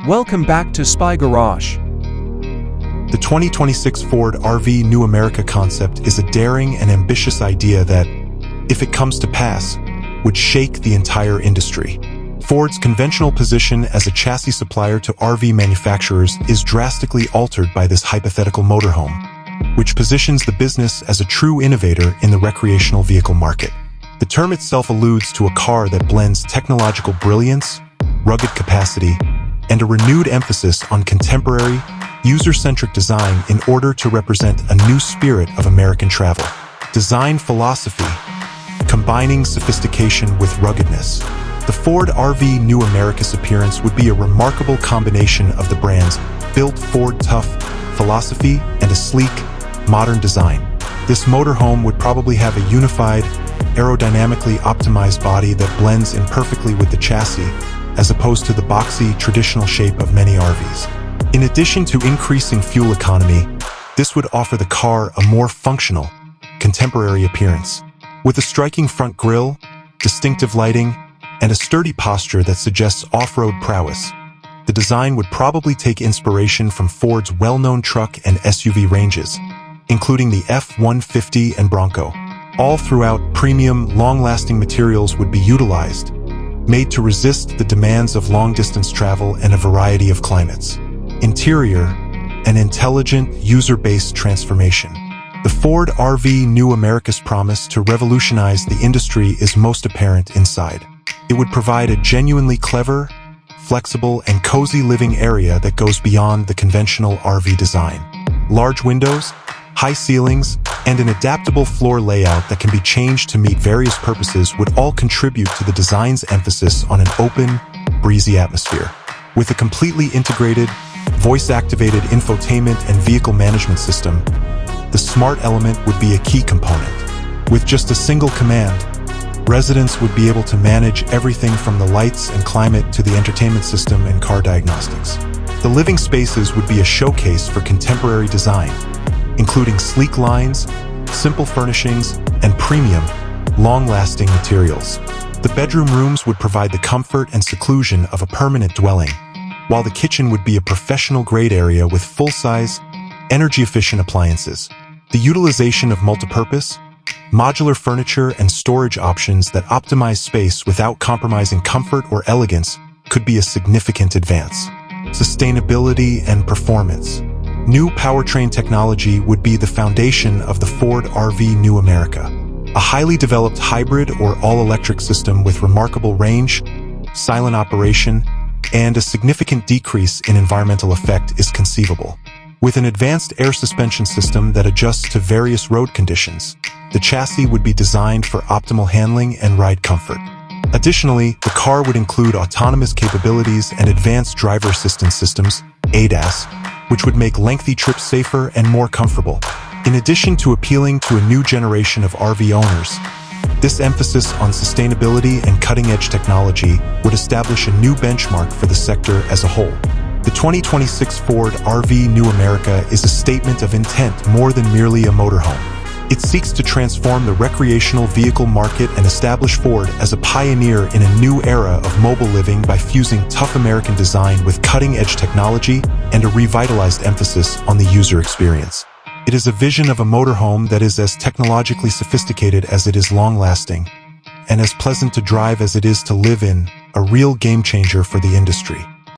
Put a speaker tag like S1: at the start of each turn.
S1: Welcome back to Spy Garage.
S2: The 2026 Ford RV New America concept is a daring and ambitious idea that, if it comes to pass, would shake the entire industry. Ford's conventional position as a chassis supplier to RV manufacturers is drastically altered by this hypothetical motorhome, which positions the business as a true innovator in the recreational vehicle market. The term itself alludes to a car that blends technological brilliance, rugged capacity, and a renewed emphasis on contemporary, user-centric design in order to represent a new spirit of American travel. Design philosophy, combining sophistication with ruggedness. The Ford RV New America's appearance would be a remarkable combination of the brand's built Ford tough philosophy and a sleek, modern design. This motorhome would probably have a unified, aerodynamically optimized body that blends in perfectly with the chassis, as opposed to the boxy, traditional shape of many RVs. In addition to increasing fuel economy, this would offer the car a more functional, contemporary appearance. With a striking front grille, distinctive lighting, and a sturdy posture that suggests off-road prowess, the design would probably take inspiration from Ford's well-known truck and SUV ranges, including the F-150 and Bronco. All throughout, premium, long-lasting materials would be utilized, made to resist the demands of long-distance travel and a variety of climates. Interior, an intelligent, user-based transformation. The Ford RV New America's promise to revolutionize the industry is most apparent inside. It would provide a genuinely clever, flexible, and cozy living area that goes beyond the conventional RV design. Large windows, high ceilings, and an adaptable floor layout that can be changed to meet various purposes would all contribute to the design's emphasis on an open, breezy atmosphere. With a completely integrated, voice-activated infotainment and vehicle management system, the smart element would be a key component. With just a single command, residents would be able to manage everything from the lights and climate to the entertainment system and car diagnostics. The living spaces would be a showcase for contemporary design, including sleek lines, simple furnishings, and premium, long-lasting materials. The bedroom rooms would provide the comfort and seclusion of a permanent dwelling, while the kitchen would be a professional-grade area with full-size, energy-efficient appliances. The utilization of multipurpose, modular furniture and storage options that optimize space without compromising comfort or elegance could be a significant advance. Sustainability and performance. New powertrain technology would be the foundation of the Ford RV New America. A highly developed hybrid or all-electric system with remarkable range, silent operation, and a significant decrease in environmental effect is conceivable. With an advanced air suspension system that adjusts to various road conditions, the chassis would be designed for optimal handling and ride comfort. Additionally, the car would include autonomous capabilities and advanced driver assistance systems, ADAS, which would make lengthy trips safer and more comfortable. In addition to appealing to a new generation of RV owners, this emphasis on sustainability and cutting-edge technology would establish a new benchmark for the sector as a whole. The 2026 Ford RV New America is a statement of intent more than merely a motorhome. It seeks to transform the recreational vehicle market and establish Ford as a pioneer in a new era of mobile living by fusing tough American design with cutting-edge technology and a revitalized emphasis on the user experience. It is a vision of a motorhome that is as technologically sophisticated as it is long-lasting, and as pleasant to drive as it is to live in, a real game changer for the industry.